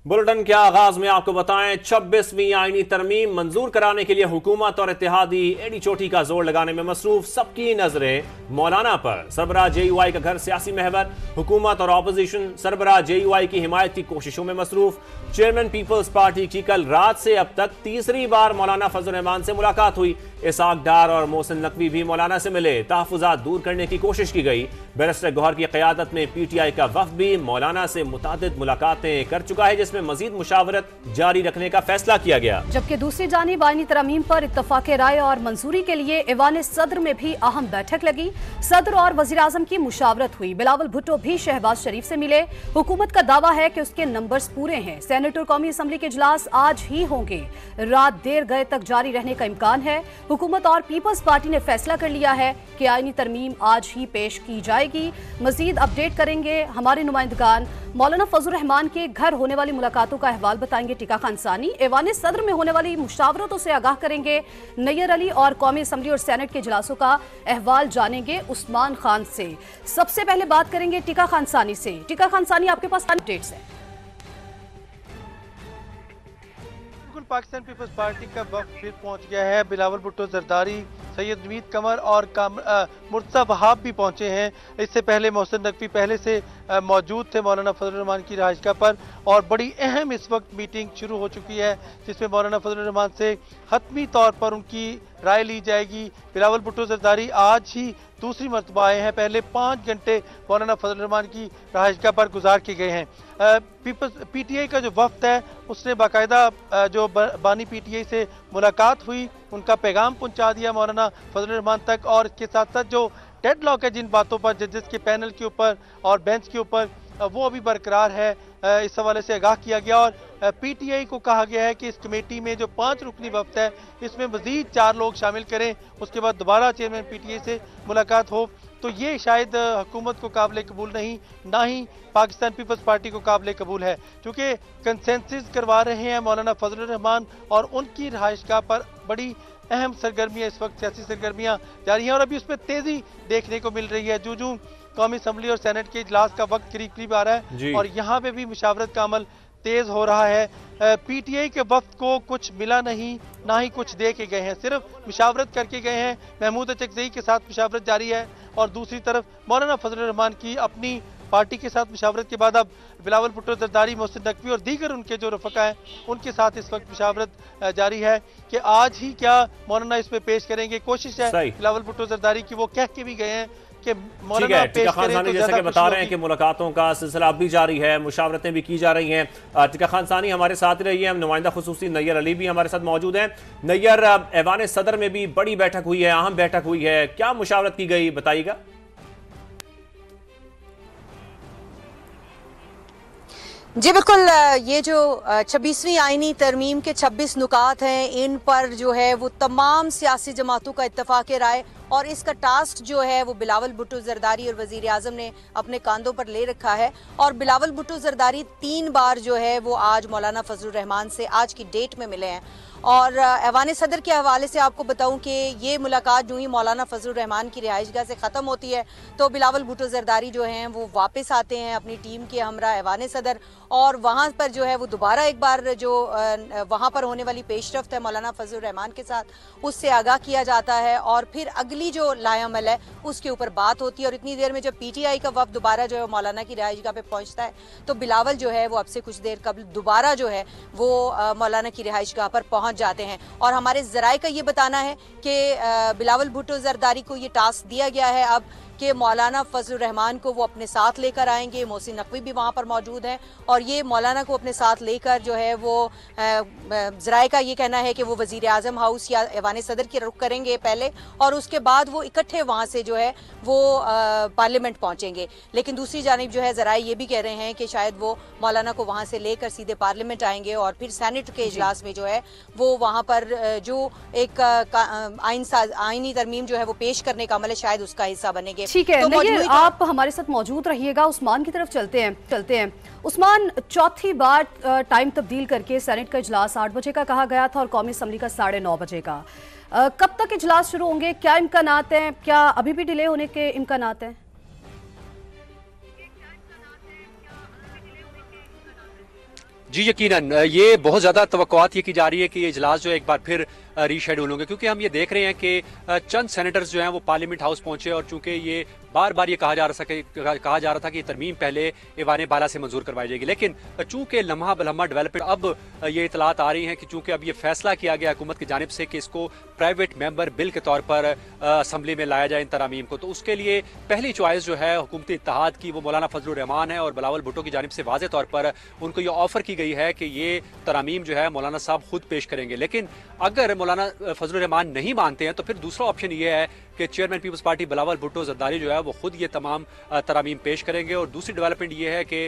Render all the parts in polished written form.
Bulletin के आगाज में आपको बताएं 26वीं आईनी तरमीम मंजूर कराने के लिए हुकूमत और इत्तेहादी एड़ी चोटी का जोर लगाने में मसरूफ। सबकी नजरें मौलाना पर। सरबराह JUI का घर सियासी महवर। हुकूमत और ऑपोजिशन सरबराह JUI की हिमायत की कोशिशों में मसरूफ। चेयरमैन पीपल्स पार्टी की कल रात से अब तक तीसरी बार मौलाना फजल रहमान से मुलाकात हुई। इसाक डार और मोहसिन नकवी भी मौलाना से मिले। तहफुजात दूर करने की कोशिश की गई। बैरिस्टर गौहर की क़यादत में PTI का वफ़द भी मौलाना से मुतादिद मुलाकातें कर चुका है, जिसमें मजीद मुशावरत जारी रखने का फैसला किया गया। जबकि दूसरी जानिब आईनी तरमीम पर इत्तफाक राय और मंजूरी के लिए ऐवान सदर में भी अहम बैठक लगी। सदर और वज़ीर आज़म की मुशावरत हुई। बिलावल भुट्टो भी शहबाज शरीफ से मिले। हुकूमत का दावा है कि उसके नंबर्स पूरे हैं। सेनेट और कौमी असम्बली के इजलास आज ही होंगे। रात देर गए तक जारी रहने का इम्कान है। हुकूमत और पीपल्स पार्टी ने फैसला कर लिया है कि आईनी तरमीम आज ही पेश की जाएगी। मजीद अपडेट करेंगे हमारे नुमाइंदगान। मौलाना फजल रहमान के घर होने वाली मुलाकातों का अहवाल बताएंगे टीका खान सानी। ऐवान सदर में होने वाली मुशावरतों से आगाह करेंगे नैयर अली और कौमी असम्बली और सेनेट के इजलासों का अहवाल जानेंगे उस्मान खान से। सबसे पहले बात करेंगे टीका खान सानी से। टीका खान सानी, आपके पास अपडेट्स हैं? पाकिस्तान पीपल्स पार्टी का वक्त फिर पहुंच गया है। बिलावल भुट्टो जरदारी, सैयद नवीद कमर और मुर्तज़ा वहाब भी पहुंचे हैं। इससे पहले मोहसिन नकवी पहले से मौजूद थे मौलाना फजल रहमान की रहायशगाह पर, और बड़ी अहम इस वक्त मीटिंग शुरू हो चुकी है, जिसमें मौलाना फजल रहमान से हतमी तौर पर उनकी राय ली जाएगी। बिलावल भुट्टो जरदारी आज ही दूसरी मरतबा आए हैं। पहले 5 घंटे मौलाना फजल रहमान की रहायशगाह पर गुजार के गए हैं। PTI का जो वफ्द है उसने बाकायदा जो बानी PTI से मुलाकात हुई, उनका पैगाम पहुंचा दिया मौलाना फजल रहमान तक, और इसके साथ साथ जो डेडलॉक है जिन बातों पर जजेस के पैनल के ऊपर और बेंच के ऊपर, वो अभी बरकरार है। इस हवाले से आगाह किया गया और PTI को कहा गया है कि इस कमेटी में जो 5 रुकनी वफ्द है इसमें मजीद 4 लोग शामिल करें। उसके बाद दोबारा चेयरमैन PTI से मुलाकात हो। तो ये शायद हुकूमत को काबिल कबूल नहीं, ना ही पाकिस्तान पीपल्स पार्टी को काबिल कबूल है, क्योंकि कंसेंसस करवा रहे हैं मौलाना फजल रहमान और उनकी रहायशगाह पर बड़ी अहम सरगर्मियाँ इस वक्त सियासी सरगर्मियाँ जारी हैं, और अभी उसमें तेज़ी देखने को मिल रही है। जो कौमी असम्बली और सेनेट के इजलास का वक्त करीब करीब आ रहा है और यहाँ पे भी मुशावरत का अमल तेज हो रहा है। PTI के वक्त को कुछ मिला नहीं, ना ही कुछ दे के गए हैं, सिर्फ मुशावरत करके गए हैं। महमूद अचकज़ई के साथ मुशावरत जारी है, और दूसरी तरफ मौलाना फजल रहमान की अपनी पार्टी के साथ मुशावरत के बाद अब बिलावल भुट्टो जरदारी, मोहसिन नकवी और दीगर उनके जो रफ़का हैं उनके साथ इस वक्त मुशावरत जारी है कि आज ही क्या मौलाना इसमें पेश करेंगे। कोशिश है बिलावल भुट्टो जरदारी की, वो कह के भी गए हैं कि मौलाना पेश करें तो जैसा कि बता रहे हैं कि मुलाकातों का सिलसिला अब भी जारी है, मुशावरतें भी की जा रही हैं। टीका खान सानी हमारे साथ रही है। हम नुमाइंदा खुसूसी नैयर अली भी हमारे साथ मौजूद हैं। नैयर, ऐवान सदर में भी बड़ी बैठक हुई है, अहम बैठक हुई है, क्या मुशावरत की गई, बताइएगा। जी बिल्कुल, ये जो 26वीं आईनी तरमीम के 26 नुकात हैं, इन पर जो है वो तमाम सियासी जमातों का इत्तफाक राय, और इसका टास्क जो है वो बिलावल भुट्टो जरदारी और वज़ीर आज़म ने अपने कांधों पर ले रखा है। और बिलावल भुट्टो जरदारी 3 बार जो है वो आज मौलाना फजल रहमान से आज की डेट में मिले हैं। और ऐवान सदर के हवाले से आपको बताऊं कि ये मुलाकात जो ही मौलाना फजल रहमान की रिहाइशगाह से ख़त्म होती है तो बिलावल भुट्टो जरदारी जो हैं वो वापस आते हैं अपनी टीम के हमरा ऐवान सदर, और वहाँ पर जो है वो दोबारा एक बार जो वहाँ पर होने वाली पेशरफ्त है मौलाना फजल रहमान के साथ, उससे आगाह किया जाता है, और फिर अगली जो लायामल है उसके ऊपर बात होती है। और इतनी देर में जब PTI का वफ़द दोबारा जो है मौलाना की रिहाइशगाह पे पहुँचता है तो बिलावल जो है वो अब से कुछ देर कबल दोबारा जो है वो मौलाना की रिहाइशगाह पर पहुँच जाते हैं। और हमारे ज़राए का ये बताना है कि बिलावल भुट्टो जरदारी को ये टास्क दिया गया है अब कि मौलाना फजल रहमान को वो अपने साथ लेकर आएंगे। मोहसिन नकवी भी वहाँ पर मौजूद हैं, और ये मौलाना को अपने साथ लेकर जो है वो ज़राए का ये कहना है कि वो वज़ीर आज़म हाउस या ऐवान सदर की रुख करेंगे पहले, और उसके बाद वो इकट्ठे वहाँ से जो है वो पार्लियामेंट पहुँचेंगे। लेकिन दूसरी जानिब जो है ज़राए ये भी कह रहे हैं कि शायद वो मौलाना को वहाँ से लेकर सीधे पार्लियामेंट आएंगे, और फिर सेनेट के इजलास में जो है वो वहाँ पर जो एक आईनी तरमीम जो है वो पेश करने का अमल है शायद उसका हिस्सा बनेंगे। ठीक है, तो आप हमारे साथ मौजूद रहिएगा। उस्मान की तरफ चलते हैं। उस्मान, चौथी बार टाइम तब्दील करके सेनेट का इजलास 8 बजे का कहा गया था और कौमी असम्बली का 9:30 बजे का। कब तक इजलास शुरू होंगे? क्या इम्कानात हैं? क्या अभी भी डिले होने के इम्कानात हैं? जी यकीनन ये बहुत ज़्यादा तवक्कुआत ये की जा रही है कि ये इजलास जो है एक बार फिर रीशेड्यूल होंगे, क्योंकि हम ये देख रहे हैं कि चंद सेनेटर्स जो हैं वो पार्लियामेंट हाउस पहुंचे और चूंकि ये बार बार ये कहा जा रहा था कि तरमीम पहले ईवान बाला से मंजूर करवाई जाएगी, लेकिन चूंकि लम्हा बलम्हा डेवलपमेंट अब ये इतलात आ रही हैं कि चूंकि अब ये फैसला किया गया हुकूमत की जानिब से कि इसको प्राइवेट मेंबर बिल के तौर पर असम्बली में लाया जाए इन तरामीम को, तो उसके लिए पहली चॉइस जो है हुकूमती इत्तेहाद की वो मौलाना फजलुर रहमान है और बिलावल भुट्टो की जानिब से वाज़े तौर पर उनको ये ऑफर की गई है कि ये तरामीम जो है मौलाना साहब खुद पेश करेंगे। लेकिन अगर मौलाना फजलुर रहमान नहीं मानते हैं तो फिर दूसरा ऑप्शन ये है कि chairman Peoples Party Bilawal Bhutto Zardari जो है वो खुद ये तमाम तरामीम पेश करेंगे। और दूसरी डेवलपमेंट ये है कि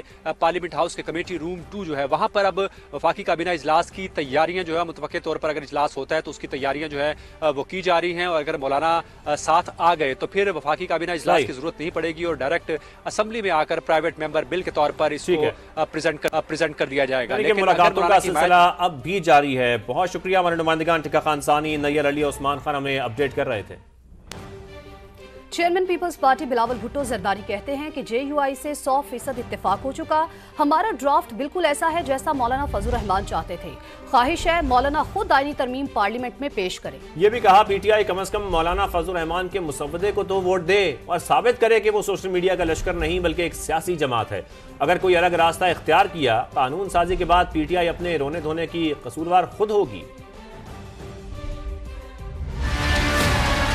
पार्लियामेंट हाउस के कमेटी रूम 2 जो है वहाँ पर अब वफाकी काबीना इजलास की तैयारियाँ जो है मुतवक्के तौर पर अगर इजलास होता है तो उसकी तैयारियाँ जो है वो की जा रही हैं, और अगर मौलाना साथ आ गए तो फिर वफाकी काबीना इजलास की जरूरत नहीं पड़ेगी और डायरेक्ट असम्बली में आकर प्राइवेट मेंबर बिल के तौर पर इसको प्रेजेंट कर दिया जाएगा। लेकिन मुलाकातों का सिलसिला अब भी जारी है। बहुत शुक्रिया हमारे नुमाइंदगान टिका खानसानी, नैयर अली, उस्मान खान हमें अपडेट कर रहे थे। Chairman Peoples Party Bilawal Bhutto Zardari कहते हैं कि JUI से 100% इत्तेफाक हो चुका। हमारा ड्राफ्ट बिल्कुल ऐसा है जैसा मौलाना फजलुर रहमान चाहते थे। ख्वाहिश है मौलाना खुद आईनी तरमीम पार्लियामेंट में पेश करें। यह भी कहा PTI कम अज कम मौलाना फजलुर रहमान के मुसव्वदे को तो वोट दे और साबित करे कि वो सोशल मीडिया का लश्कर नहीं बल्कि एक सियासी जमात है। अगर कोई अलग रास्ता इख्तियार किया, कानून साजी के बाद PTI अपने रोने धोने की कसूरवार खुद होगी।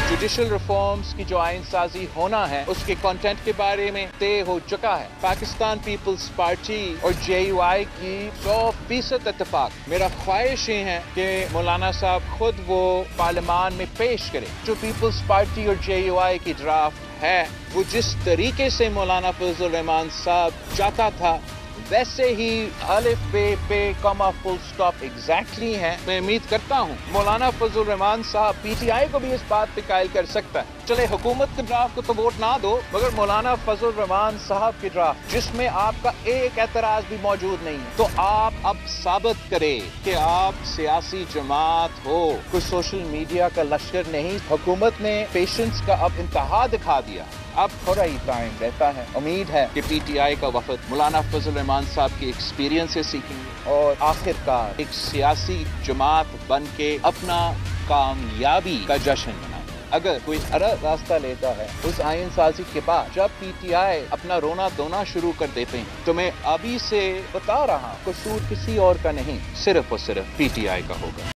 जुडिशल रिफॉर्म्स की जो आइन साजी होना है उसके कंटेंट के बारे में तय हो चुका है। पाकिस्तान पीपल्स पार्टी और JUI की 100% इत्तेफाक। मेरा ख्वाहिश ये है कि मौलाना साहब खुद वो पार्लियामान में पेश करें। जो पीपल्स पार्टी और JUI की ड्राफ्ट है वो जिस तरीके से मौलाना फजलुर रहमान साहब चाहता था वैसे ही अलिफ पे कॉमा फुल स्टॉप एग्जैक्टली है। मैं उम्मीद करता हूँ मौलाना फजलुर रहमान साहब PTI को भी इस बात पे कायल कर सकता है। चले हुकूमत के ड्राफ्ट को तो वोट ना दो, मगर मौलाना फजलुर रहमान साहब के ड्राफ्ट जिसमें आपका एक एतराज भी मौजूद नहीं है, तो आप अब साबित करें कि आप सियासी जमात हो, कोई सोशल मीडिया का लश्कर नहीं। हुकूमत ने पेशेंस का अब इंतहा दिखा दिया। अब थोड़ा ही टाइम रहता है। उम्मीद है कि PTI का वफद मौलाना फजलुर रहमान साहब की एक्सपीरियंस से सीखेंगे और आखिरकार एक सियासी जमात बन के अपना कामयाबी का जश्न मनाए। अगर कोई अलग रास्ता लेता है उस आइन साजी के बाद जब PTI अपना रोना धोना शुरू कर देते हैं, तो मैं अभी से बता रहा हूँ कसूर किसी और का नहीं, सिर्फ और सिर्फ PTI का होगा।